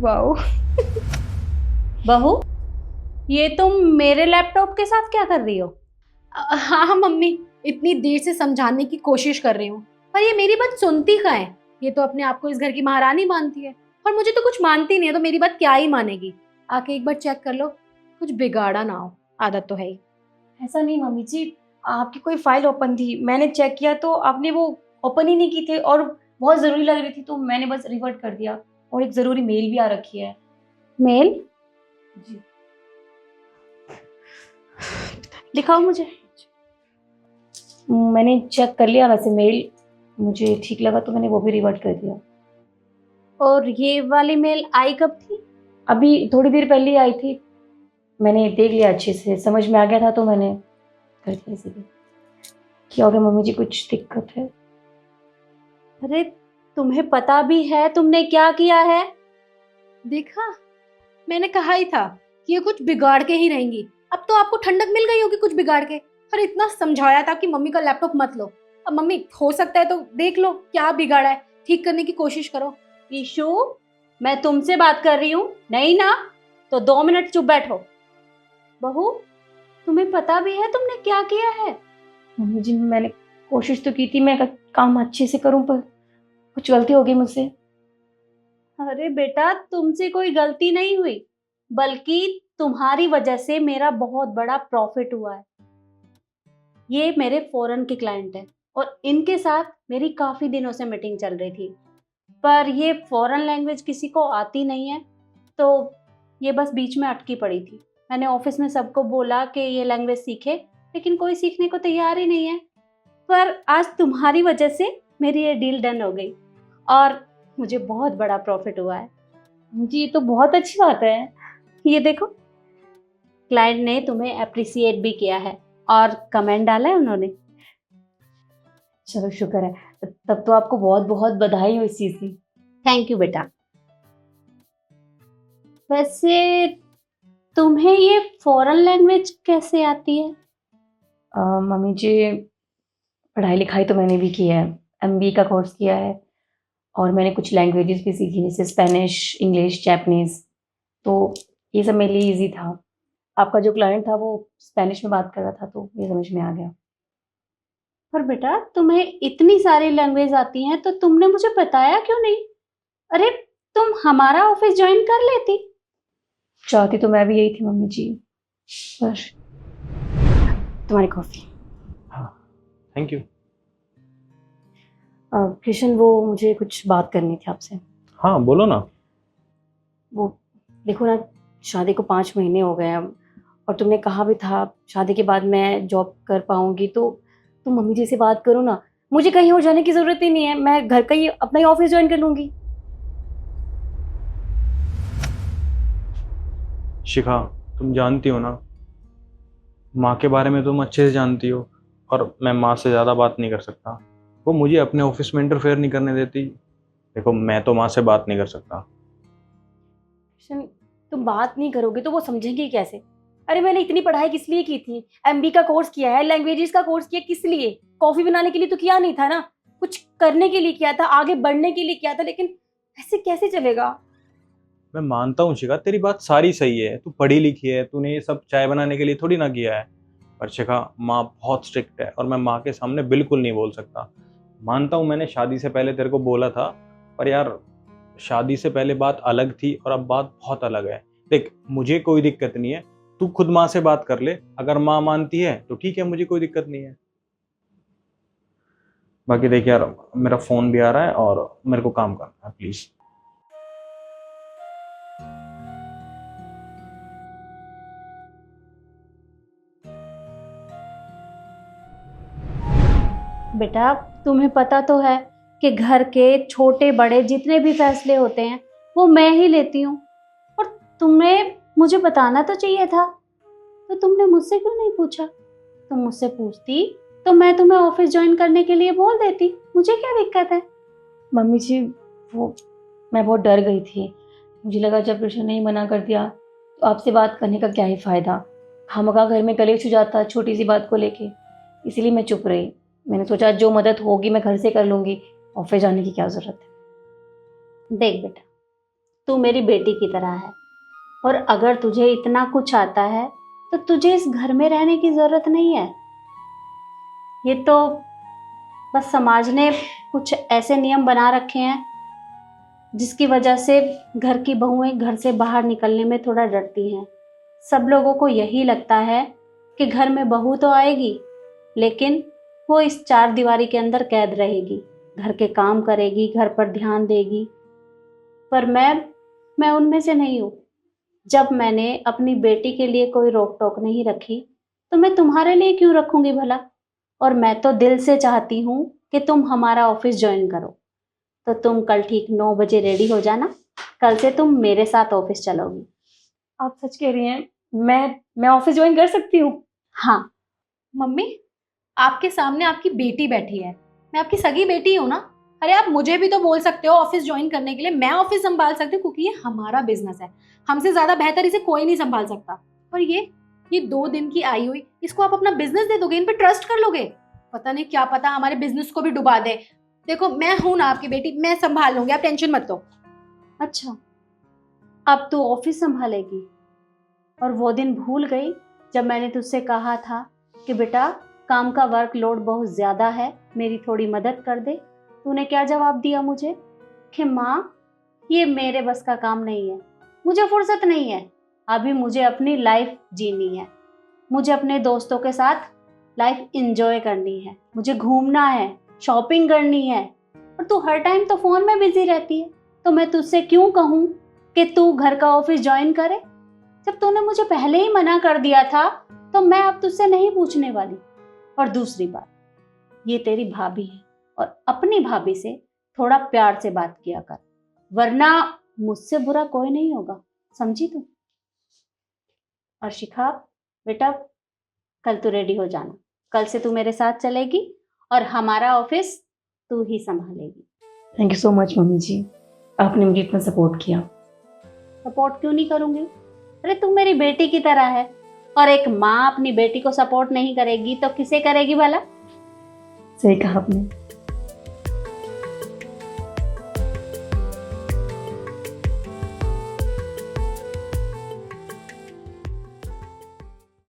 Wow. बहू, ये तुम मेरे लैपटॉप के साथ क्या कर रही हो? हाँ मम्मी, इतनी देर से समझाने की कोशिश कर रही हूँ, पर ये मेरी बात सुनती कहाँ है। ये तो अपने आप को इस घर की महारानी मानती है, और मुझे तो कुछ मानती नहीं है, तो मेरी बात क्या ही मानेगी। आके एक बार चेक कर लो, कुछ बिगाड़ा ना हो, आदत तो है ही। ऐसा नहीं मम्मी जी, आपकी कोई फाइल ओपन थी, मैंने चेक किया तो आपने वो ओपन ही नहीं की थी और बहुत ज़रूरी लग रही थी तो मैंने बस रिवर्ट कर दिया। और एक ज़रूरी मेल भी आ रखी है। मेल? जी, दिखाओ मुझे। मैंने चेक कर लिया वैसे मेल, मुझे ठीक लगा तो मैंने वो भी रिवर्ट कर दिया। और ये वाली मेल आई कब थी? अभी थोड़ी देर पहले ही आई थी, मैंने देख लिया अच्छे से, समझ में आ गया था तो मैंने कर दिया इसीलिए। क्या हो गया मम्मी जी, कुछ दिक्कत है? अरे, तुम्हें पता भी है तुमने क्या किया है? देखा, मैंने कहा ही था कि ये कुछ बिगाड़ के ही रहेंगी। अब तो आपको ठंडक मिल गई होगी कुछ बिगाड़ के। और इतना समझाया था कि मम्मी का लैपटॉप मत लो। अब मम्मी, हो सकता है तो देख लो क्या बिगाड़ा है, ठीक करने की कोशिश करो। ईशु, मैं तुमसे बात कर रही हूँ, नहीं ना? तो 2 मिनट चुप बैठो। बहू, तुम्हें पता भी है तुमने क्या किया है? मम्मी जी, मैंने कोशिश तो की थी, मैं काम अच्छे से करूं, पर कुछ गलती हो गई मुझसे। अरे बेटा, तुमसे कोई गलती नहीं हुई, बल्कि तुम्हारी वजह से मेरा बहुत बड़ा प्रॉफिट हुआ है। ये मेरे फॉरेन के क्लाइंट हैं और इनके साथ मेरी काफी दिनों से मीटिंग चल रही थी, पर ये फॉरेन लैंग्वेज किसी को आती नहीं है, तो ये बस बीच में अटकी पड़ी थी। मैंने ऑफिस में सबको बोला कि ये लैंग्वेज सीखे, लेकिन कोई सीखने को तैयार ही नहीं है। पर आज तुम्हारी वजह से मेरी ये डील डन हो गई और मुझे बहुत बड़ा प्रॉफिट हुआ है। जी, ये तो बहुत अच्छी बात है। ये देखो, क्लाइंट ने तुम्हें अप्रिसिएट भी किया है और कमेंट डाला है उन्होंने। चलो शुक्र है, तब तो आपको बहुत बहुत बधाई हो इस चीज की। थैंक यू बेटा। वैसे तुम्हें ये फॉरेन लैंग्वेज कैसे आती है? मम्मी जी, पढ़ाई लिखाई तो मैंने भी की है, एमबीए का कोर्स किया है और मैंने कुछ लैंग्वेजेस भी सीखी, जैसे स्पेनिश, इंग्लिश, जापानीज। तो ये सब मेरे लिए इजी था। आपका जो क्लाइंट था वो स्पेनिश में बात कर रहा था तो ये समझ में आ गया। पर बेटा, तुम्हें इतनी सारी लैंग्वेज आती हैं तो तुमने मुझे बताया क्यों नहीं? अरे, तुम हमारा ऑफिस ज्वाइन कर लेती। चाहती तो मैं भी यही थी मम्मी जी, पर तुम्हारी कॉफी। हाँ, थैंक यू। कृष्ण, वो मुझे कुछ बात करनी थी आपसे। हाँ, बोलो ना। वो देखो ना, शादी को 5 महीने हो गए हैं और तुमने कहा भी था शादी के बाद मैं जॉब कर पाऊंगी, तो तुम मम्मी जी से बात करो ना। मुझे कहीं और जाने की जरूरत ही नहीं है, मैं घर का ही अपना ही ऑफिस ज्वाइन कर लूंगी। शिखा, तुम जानती हो ना, माँ के बारे में तुम अच्छे से जानती हो, और मैं माँ से ज़्यादा बात नहीं कर सकता। वो मुझे अपने ऑफिस में इंटरफेयर नहीं करने देती। देखो, मैं तो माँ से बात नहीं कर सकता। कृष्ण, तुम बात नहीं करोगे तो वो समझेंगे कैसे? अरे, मैंने इतनी पढ़ाई किस लिए की थी? एमबी का कोर्स किया है, लैंग्वेजेस का कोर्स किया, किस लिए? कॉफी बनाने के लिए तो किया नहीं था ना, कुछ करने के लिए किया था, आगे बढ़ने के लिए किया था, लेकिन ऐसे कैसे चलेगा? मैं मानता हूँ शिखा, तेरी बात सारी सही है, तू पढ़ी लिखी है, तूने ये सब चाय बनाने के लिए थोड़ी ना किया है। पर शिखा, माँ बहुत स्ट्रिक्ट है और मैं माँ के सामने बिल्कुल नहीं बोल सकता। मानता हूँ मैंने शादी से पहले तेरे को बोला था, पर यार, शादी से पहले बात अलग थी और अब बात बहुत अलग है। देख, मुझे कोई दिक्कत नहीं है, तू खुद माँ से बात कर ले, अगर माँ मानती है तो ठीक है, मुझे कोई दिक्कत नहीं है। बाकी देख यार, मेरा फोन भी आ रहा है और मेरे को काम करना है, प्लीज। बेटा, तुम्हें पता तो है कि घर के छोटे बड़े जितने भी फैसले होते हैं वो मैं ही लेती हूँ। और तुम्हें मुझे बताना तो चाहिए था, तो तुमने मुझसे क्यों नहीं पूछा? तुम मुझसे पूछती तो मैं तुम्हें ऑफिस ज्वाइन करने के लिए बोल देती, मुझे क्या दिक्कत है? मम्मी जी, वो मैं बहुत डर गई थी। मुझे लगा जब कृष्ण ने ही मना कर दिया तो आपसे बात करने का क्या ही फायदा। खामखा घर में कलेश हो जाता छोटी सी बात को लेके, इसीलिए मैं चुप रही। मैंने सोचा जो मदद होगी मैं घर से कर लूंगी, ऑफिस जाने की क्या जरूरत है। देख बेटा, तू मेरी बेटी की तरह है, और अगर तुझे इतना कुछ आता है तो तुझे इस घर में रहने की जरूरत नहीं है। ये तो बस समाज ने कुछ ऐसे नियम बना रखे हैं जिसकी वजह से घर की बहुएं घर से बाहर निकलने में थोड़ा डरती हैं। सब लोगों को यही लगता है कि घर में बहू तो आएगी, लेकिन वो इस चार दीवारी के अंदर कैद रहेगी, घर के काम करेगी, घर पर ध्यान देगी। पर मैं उनमें से नहीं हूँ। जब मैंने अपनी बेटी के लिए कोई रोक टोक नहीं रखी, तो मैं तुम्हारे लिए क्यों रखूंगी भला? और मैं तो दिल से चाहती हूँ कि तुम हमारा ऑफिस ज्वाइन करो। तो तुम कल ठीक 9 बजे रेडी हो जाना, कल से तुम मेरे साथ ऑफिस चलोगी। आप सच कह रही हैं? मैं ऑफिस ज्वाइन कर सकती हूँ? हाँ। मम्मी, आपके सामने आपकी बेटी बैठी है, मैं आपकी सगी बेटी हूँ ना। अरे आप मुझे भी तो बोल सकते हो ऑफिस ज्वाइन करने के लिए, मैं ऑफिस संभाल सकती हूँ क्योंकि ये हमारा बिजनेस है, हमसे ज्यादा बेहतर इसे कोई नहीं संभाल सकता। और ये 2 दिन की आई हुई, इसको आप अपना बिजनेस दे दोगे, इन पे ट्रस्ट कर लोगे? पता नहीं क्या पता हमारे बिजनेस को भी डुबा दे। देखो मैं हूं ना आपकी बेटी, मैं संभाल लूंगी, आप टेंशन मत लो। अच्छा, अब तू ऑफिस संभालेगी? और वो दिन भूल गई जब मैंने तुझसे कहा था कि बेटा काम का वर्कलोड बहुत ज़्यादा है, मेरी थोड़ी मदद कर दे? तूने क्या जवाब दिया मुझे कि माँ ये मेरे बस का काम नहीं है, मुझे फुर्सत नहीं है, अभी मुझे अपनी लाइफ जीनी है, मुझे अपने दोस्तों के साथ लाइफ इंजॉय करनी है, मुझे घूमना है, शॉपिंग करनी है। और तू हर टाइम तो फ़ोन में बिजी रहती है, तो मैं तुझसे क्यों कहूँ कि तू घर का ऑफिस ज्वाइन करे? जब तूने मुझे पहले ही मना कर दिया था तो मैं अब तुझसे नहीं पूछने वाली। और दूसरी बात, ये तेरी भाभी है और अपनी भाभी से थोड़ा प्यार से बात किया कर, वरना मुझसे बुरा कोई नहीं होगा, समझी तू? और शिखा बेटा, कल तू रेडी हो जाना, कल से तू मेरे साथ चलेगी और हमारा ऑफिस तू ही संभालेगी। Thank you so much mummy ji, आपने मुझे इतना सपोर्ट किया। सपोर्ट क्यों नहीं करूंगी? अरे तू मेरी बेटी की तरह है, और एक माँ अपनी बेटी को सपोर्ट नहीं करेगी तो किसे करेगी भला? सही कहा आपने।